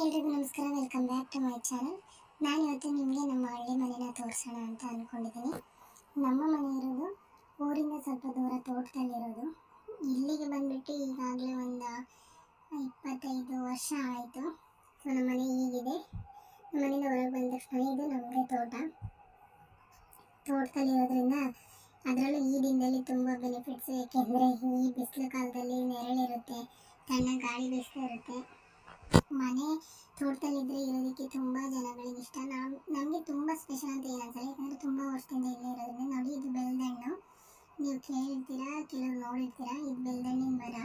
ಎಲ್ರಿಗೂ ನಮಸ್ಕಾರ, welcome back to my channel. ನಾನು ಇವತ್ತು ನಿಮಗೆ ನಮ್ಮ ಹಳ್ಳಿ ಮನೆನ ತೋರಿಸೋಣ ಅಂತ ಅಂದ್ಕೊಂಡಿದ್ದೀನಿ. ನಮ್ಮ ಮನೆ ಇರೋದು ಊರಿಂದ ಸ್ವಲ್ಪ ದೂರ ತೋಟದಲ್ಲಿರೋದು. ಇಲ್ಲಿಗೆ ಬಂದುಬಿಟ್ಟು ಈಗಾಗಲೇ ಒಂದು 25 ವರ್ಷ ಆಯಿತು. ಸೊ ನಮ್ಮ ಮನೆ ಹೀಗಿದೆ. ನಮ್ಮ ಮನೆಯಿಂದ ಹೊರಗೆ ಬಂದ ತಕ್ಷಣ ಇದು ನಮ್ಮದೇ ತೋಟದಲ್ಲಿರೋದ್ರಿಂದ ಅದರಲ್ಲೂ ಈ ದಿನದಲ್ಲಿ ತುಂಬ ಬೆನಿಫಿಟ್ಸ್. ಏಕೆಂದರೆ ಈ ಬಿಸಿಲು ಕಾಲದಲ್ಲಿ ನೆರಳಿರುತ್ತೆ, ತಣ್ಣ ಗಾಳಿ ಬೀಸ್ತಾ ಇರುತ್ತೆ. ಮನೆ ತೋಟದಲ್ಲಿದ್ದರೆ ಇರೋದಕ್ಕೆ ತುಂಬ ಜನಗಳಿಗೆ ಇಷ್ಟ. ನಮಗೆ ತುಂಬ ಸ್ಪೆಷಲ್ ಅಂತ ಏನಂತಾರೆ, ಯಾಕಂದರೆ ತುಂಬ ವರ್ಷದಿಂದ ಇಲ್ಲೇ ಇರೋದ್ರಿಂದ. ನೋಡಿ, ಇದು ಬೆಲ್ದಣ್ಣು. ನೀವು ಕೇಳಿರ್ತೀರಾ, ಕೆಲವರು ನೋಡಿರ್ತೀರಾ. ಇದು ಬೆಲ್ದಣ್ಣಿನ ಮರ.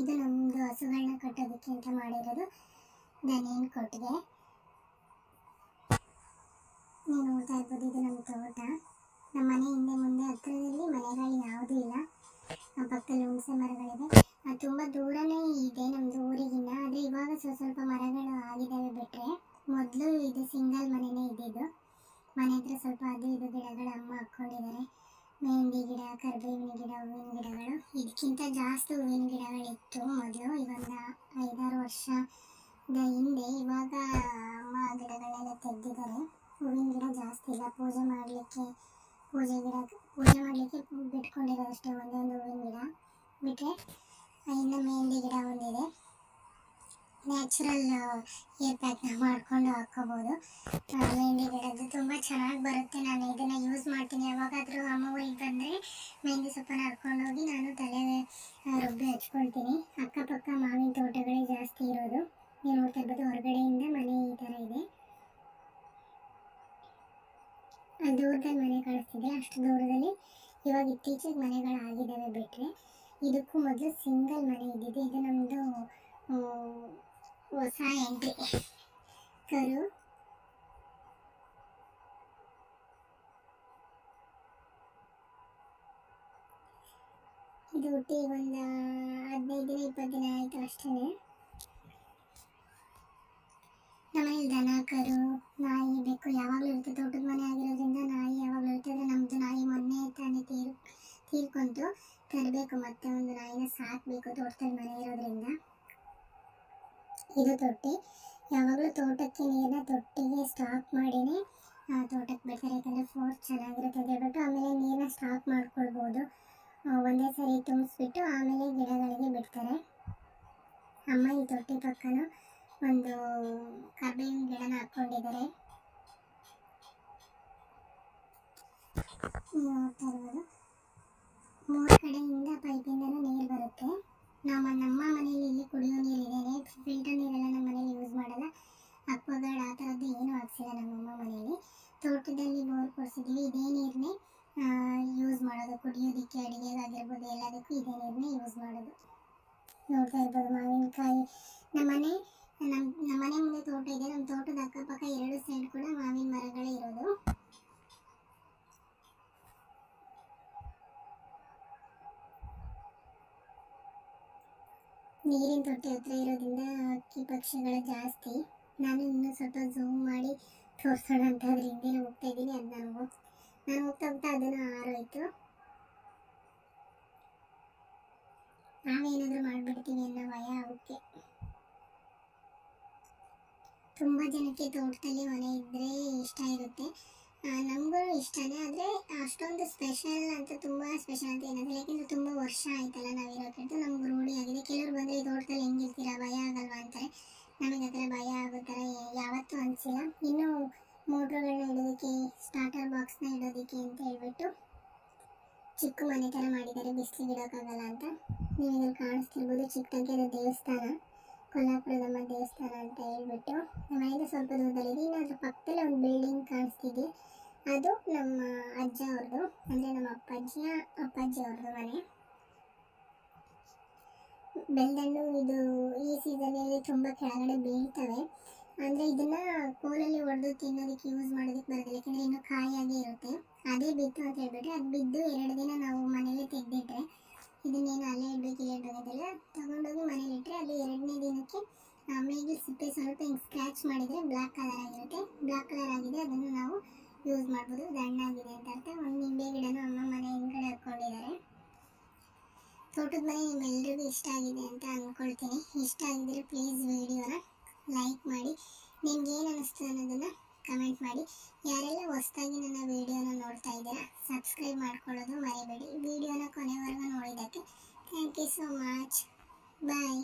ಇದು ನಮ್ಮದು ಹಸುಗಳನ್ನ ಕಟ್ಟೋದಕ್ಕೆ ಅಂತ ಮಾಡಿರೋದು ದನಿಯನ್ ಕೊಟ್ಟಿಗೆ. ನೀವು ನೋಡ್ತಾ ಇರ್ಬೋದು, ಇದು ನಮ್ಮ ತೋಟ. ನಮ್ಮ ಮನೆ ಹಿಂದೆ ಮುಂದೆ ಹತ್ತಿರದಲ್ಲಿ ಮನೆಗಳು ಯಾವುದೂ ಇಲ್ಲ. ಪಕ್ಕದಲ್ಲಿ ಹುಣಸೆ ಮರಗಳಿದೆ. ತುಂಬ ದೂರನೇ ಇದೆ ನಮ್ಮದು ಊರಿಗಿನ್ನ. ಆದರೆ ಇವಾಗ ಸ್ವಲ್ಪ ಮರಗಳು ಆಗಿದ್ದಾವೆ ಬಿಟ್ಟರೆ, ಮೊದಲು ಇದು ಸಿಂಗಲ್ ಮನೆಯೇ ಇದ್ದಿದ್ದು. ಮನೆ ಹತ್ರ ಸ್ವಲ್ಪ ಅದು ಇದು ಗಿಡಗಳು ಅಮ್ಮ ಹಾಕ್ಕೊಂಡಿದ್ದಾರೆ. ಮೆಹಂದಿ ಗಿಡ, ಕರಿಬೇವಿನ ಗಿಡ, ಹೂವಿನ ಗಿಡಗಳು. ಇದಕ್ಕಿಂತ ಜಾಸ್ತಿ ಹೂವಿನ ಗಿಡಗಳಿತ್ತು ಮೊದಲು. ಇವೊಂದು 5-6 ವರ್ಷದ ಹಿಂದೆ. ಇವಾಗ ಅಮ್ಮ ಗಿಡಗಳೆಲ್ಲ ತೆಗೆದಿದ್ದಾರೆ. ಹೂವಿನ ಗಿಡ ಜಾಸ್ತಿ ಇಲ್ಲ. ಪೂಜೆ ಮಾಡಲಿಕ್ಕೆ ಬಿಟ್ಕೊಂಡಿರೋದಷ್ಟೇ ಒಂದೊಂದು ಹೂವಿನ ಗಿಡ ಬಿಟ್ಟರೆ. ಇನ್ನು ಮೆಹಂದಿ ಗಿಡ ಒಂದಿದೆ. ನ್ಯಾಚುರಲ್ ಏರ್ ಪ್ಯಾಕ್ನ ಮಾಡಿಕೊಂಡು ಹಾಕ್ಕೋಬೋದು. ಮೆಹಂದಿ ಗಿಡದ್ದು ತುಂಬ ಚೆನ್ನಾಗಿ ಬರುತ್ತೆ. ನಾನು ಇದನ್ನು ಯೂಸ್ ಮಾಡ್ತೀನಿ. ಯಾವಾಗಾದರೂ ಅಮ್ಮ ಊರಿಗೆ ಬಂದರೆ ಮೆಹಂದಿ ಸೊಪ್ಪನ್ನು ಹರ್ಕೊಂಡೋಗಿ ನಾನು ತಲೆ ರುಬ್ಬಿ ಹಚ್ಕೊಳ್ತೀನಿ. ಅಕ್ಕಪಕ್ಕ ಮಾವಿನ ತೋಟಗಳೇ ಜಾಸ್ತಿ ಇರೋದು. ನೀವು ನೋಡ್ತಾ ಇರ್ಬೋದು, ಹೊರಗಡೆಯಿಂದ ಮನೆ ಈ ಥರ ಇದೆ. ದೂರದಲ್ಲಿ ಮನೆ ಕಾಣಿಸ್ತಿದೆ. ಅಷ್ಟು ದೂರದಲ್ಲಿ ಇವಾಗ ಇತ್ತೀಚೆಗೆ ಮನೆಗಳಾಗಿದ್ದಾವೆ ಬಿಟ್ಟರೆ. ಇದಕ್ಕೂ ಮೊದಲು ಸಿಂಗಲ್ ಮನೆ ಇದ್ದಿದ್ದು. ಇದು ನಮ್ಮದು ಹೊಸ ಎಂಟ್ರಿ. ಕರು ಇದು ಹುಟ್ಟಿ ಒಂದು 15 ದಿನ 20 ದಿನ ಆಯಿತು ಅಷ್ಟೇ. ನಮ್ಮನೇಲಿ ದನ, ಕರು, ನಾಯಿ, ಬೆಕ್ಕು ಯಾವಾಗಲೂ ಇರುತ್ತೆ. ತೋಟದ ಮನೆ ಆಗಿರೋದ್ರಿಂದ ನಾಯಿ ಯಾವಾಗಲೂ ಇರ್ತದೆ. ನಮ್ಮದು ನಾಯಿ ಮೊನ್ನೆ ತಾನೇ ತೀರ್ಕೊಂತು. ತರಬೇಕು, ಮತ್ತೆ ಒಂದು ನಾಯಿನ ಸಾಕಬೇಕು ತೋಟದಲ್ಲಿ ಮನೆ ಇರೋದ್ರಿಂದ. ಇದು ತೊಟ್ಟಿ. ಯಾವಾಗಲೂ ತೋಟಕ್ಕೆ ನೀರನ್ನ ತೊಟ್ಟಿಗೆ ಸ್ಟಾಕ್ ಮಾಡಿನೇ ತೋಟಕ್ಕೆ ಬಿಡ್ತಾರೆ. ಯಾಕಂದರೆ ಫೋರ್ಸ್ ಚೆನ್ನಾಗಿರುತ್ತೆ ಅಂತ ಹೇಳ್ಬಿಟ್ಟು. ಆಮೇಲೆ ನೀರನ್ನ ಸ್ಟಾಕ್ ಮಾಡ್ಕೊಳ್ಬೋದು. ಒಂದೇ ಸರಿ ತುಂಬಿಸ್ಬಿಟ್ಟು ಆಮೇಲೆ ಗಿಡಗಳಿಗೆ ಬಿಡ್ತಾರೆ. ಅಮ್ಮ ಈ ತೊಟ್ಟಿ ಪಕ್ಕನೂ ಒಂದು ಕರ್ಬೇವಿನ ಗಿಡನ ಹಾಕ್ಕೊಂಡಿದ್ದಾರೆ. ನೋಡ್ತಾ ಇರ್ಬೋದು, 3 ಕಡೆಯಿಂದ ಪೈಪಿಂದನೂ ನೀರು ಬರುತ್ತೆ. ನಮ್ಮ ಮನೆಯಲ್ಲಿ ಇಲ್ಲಿ ಕುಡಿಯೋ ನೀರಿದೆ. ಫಿಲ್ಟರ್ ನೀರೆಲ್ಲ ನಮ್ಮ ಮನೇಲಿ ಯೂಸ್ ಮಾಡಲ್ಲ. ಅಕ್ವಾಗಾರ್ಡ್ ಆ ಥರದ್ದು ಏನೂ ಹಾಕ್ಸಿಲ್ಲ ನಮ್ಮಮ್ಮ ಮನೆಯಲ್ಲಿ. ತೋಟದಲ್ಲಿ ಬೋರ್ ಕೊಡಿಸಿದ್ದೀವಿ. ಇದೇ ನೀರನ್ನೇ ಯೂಸ್ ಮಾಡೋದು. ಕುಡಿಯೋದಕ್ಕೆ, ಅಡುಗೆಗಾಗಿರ್ಬೋದು, ಎಲ್ಲದಕ್ಕೂ ಇದೇ ನೀರನ್ನೇ ಯೂಸ್ ಮಾಡೋದು. ನೋಡ್ತಾ ಇರ್ಬೋದು, ಮಾವಿನಕಾಯಿ. ನಮ್ಮ ಮನೆ ಮುಂದೆ ತೋಟ ಇದೆ. ನಮ್ಮ ತೋಟದ ಅಕ್ಕಪಕ್ಕ 2 ಸೈಡ್ ಕೂಡ ಮಾವಿನ ಮರಗಳೇ ಇರೋದು. ನೀರಿನ ತೊಟ್ಟಿ ಹತ್ರ ಇರೋದ್ರಿಂದ ಹಕ್ಕಿ ಪಕ್ಷಿಗಳು ಜಾಸ್ತಿ. ನಾನು ಇನ್ನೂ ಸ್ವಲ್ಪ ಝೂಮ್ ಮಾಡಿ ತೋರಿಸೋಣ ಅಂತ ಅದ್ರ ಹಿಂದೆ ಹೋಗ್ತಾ ಇದ್ದೀನಿ. ಅದು ನಾನು ಹೋಗ್ತಾ ಅದನ್ನು ಹಾರೋಯ್ತು. ನಾವೇನಾದರೂ ಮಾಡಿಬಿಡ್ತೀವಿ ಅನ್ನೋ ಭಯ ಅವಕ್ಕೆ. ತುಂಬ ಜನಕ್ಕೆ ತೋಟದಲ್ಲಿ ಮನೆ ಇದ್ದರೆ ಇಷ್ಟ ಇರುತ್ತೆ. ನಮಗೂ ಇಷ್ಟನೇ. ಆದರೆ ಅಷ್ಟೊಂದು ಸ್ಪೆಷಲ್ ಅಂತ, ತುಂಬ ಸ್ಪೆಷಲ್ ಅಂತ ಏನಾದರೂ, ಯಾಕೆಂದರೆ ತುಂಬ ವರ್ಷ ಆಯ್ತಲ್ಲ ನಾವಿರೋಕ್ಕಿಂತ ನಮ್ಗೆ ರೂಢಿ ಆಗಿದೆ. ಕೆಲವರು ಬಂದರೆ ಈ ತೋಟದಲ್ಲಿ ಹೆಂಗಿರ್ತೀರಾ, ಭಯ ಆಗಲ್ವಾ ಅಂತಾರೆ. ನಮಗೆ ಆ ಥರ ಭಯ ಆಗೋ ಥರ ಯಾವತ್ತೂ ಅನಿಸಿಲ್ಲ. ಇನ್ನೂ ಮೋಟ್ರುಗಳನ್ನ ಇಡೋದಕ್ಕೆ, ಸ್ಟಾರ್ಟರ್ ಬಾಕ್ಸ್ನ ಇಡೋದಕ್ಕೆ ಅಂತ ಹೇಳ್ಬಿಟ್ಟು ಚಿಕ್ಕ ಮನೆ ಥರ ಮಾಡಿದ್ದಾರೆ, ಬಿಸಿಲಿಗೆ ಇಡೋಕ್ಕಾಗಲ್ಲ ಅಂತ. ನೀವು ಇದ್ರಲ್ಲಿ ಕಾಣಿಸ್ತಿರ್ಬೋದು, ಚಿಕ್ಕದಾಗಿ ಅದು ದೇವಸ್ಥಾನ, ಕೊಲ್ಲಾಪುರದಮ್ಮ ದೇವಸ್ಥಾನ ಅಂತ ಹೇಳ್ಬಿಟ್ಟು. ನಮ್ಮ ಮನೆಯಿಂದ ಸ್ವಲ್ಪ ದೂರದಲ್ಲಿದೆ. ಇನ್ನು ಅದ್ರ ಪಕ್ಕದಲ್ಲೇ ಒಂದು ಬಿಲ್ಡಿಂಗ್ ಕಾಣಿಸ್ತಿದೆ. ಅದು ನಮ್ಮ ಅಜ್ಜ ಅವ್ರದ್ದು, ಅಂದರೆ ನಮ್ಮ ಅಪ್ಪಾಜಿ ಅವ್ರದ್ದು ಮನೆ. ಬೆಲ್ದಣ್ಣು ಇದು ಈ ಸೀಸನಲ್ಲಿ ತುಂಬ ಕೆಳಗಡೆ ಬೀಳ್ತವೆ. ಅಂದರೆ ಇದನ್ನು ಕೋಲಲ್ಲಿ ಹೊಡೆದು ತಿನ್ನೋದಕ್ಕೆ ಯೂಸ್ ಮಾಡೋದಕ್ಕೆ ಬರೋದಿಲ್ಲ. ಯಾಕೆಂದರೆ ಇನ್ನೂ ಕಾಯಾಗೇ ಇರುತ್ತೆ. ಅದೇ ಬಿತ್ತು ಅಂತ ಹೇಳ್ಬಿಟ್ರೆ, ಅದು ಬಿದ್ದು 2 ದಿನ ನಾವು ಮನೇಲಿ ತೆಗೆದಿಟ್ರೆ, ಇದನ್ನೇನು ಅಲ್ಲೇ ಇಡಬೇಕು ಇಲ್ಲೇ ಇಡೋದಿಲ್ಲ, ತೊಗೊಂಡೋಗಿ ಮನೇಲಿ ಇಟ್ಟರೆ ಅದು 2ನೇ ದಿನಕ್ಕೆ ಮೇಗಿಲ್ ಸಿಪ್ಪೆ ಸ್ವಲ್ಪ ಹಿಂಗೆ ಸ್ಕ್ರ್ಯಾಚ್ ಮಾಡಿದರೆ ಬ್ಲ್ಯಾಕ್ ಕಲರ್ ಆಗಿರುತ್ತೆ. ಬ್ಲ್ಯಾಕ್ ಕಲರ್ ಆಗಿದೆ, ಅದನ್ನು ನಾವು ಯೂಸ್ ಮಾಡ್ಬೋದು. ಇದು ಹಣ್ಣಾಗಿದೆ ಅಂತ ಅರ್ಥ. ಒಂದು ನಿಂಬೆ ಗಿಡನೂ ಅಮ್ಮ ಮನೆ ಹಿಂದ್ಗಡೆ ಹಾಕ್ಕೊಂಡಿದ್ದಾರೆ. ತೋಟದ ಮನೆ ನಿಮ್ಮೆಲ್ರಿಗೂ ಇಷ್ಟ ಆಗಿದೆ ಅಂತ ಅಂದ್ಕೊಳ್ತೀನಿ. ಇಷ್ಟ ಆಗಿದ್ದರೆ ಪ್ಲೀಸ್ ವಿಡಿಯೋನ ಲೈಕ್ ಮಾಡಿ. ನಿಮ್ಗೆ ಏನು ಅನ್ನಿಸ್ತು ಅನ್ನೋದನ್ನು ಕಮೆಂಟ್ ಮಾಡಿ. ಯಾರೆಲ್ಲ ಹೊಸದಾಗಿ ನನ್ನ ವಿಡಿಯೋನ ನೋಡ್ತಾ ಇದ್ದೀರಾ ಸಬ್ಸ್ಕ್ರೈಬ್ ಮಾಡ್ಕೊಳ್ಳೋದು ಮರಿಬೇಡಿ. ವಿಡಿಯೋನ ಕೊನೆವರೆಗೂ ನೋಡಿದ್ದಕ್ಕೆ thank you so much. Bye.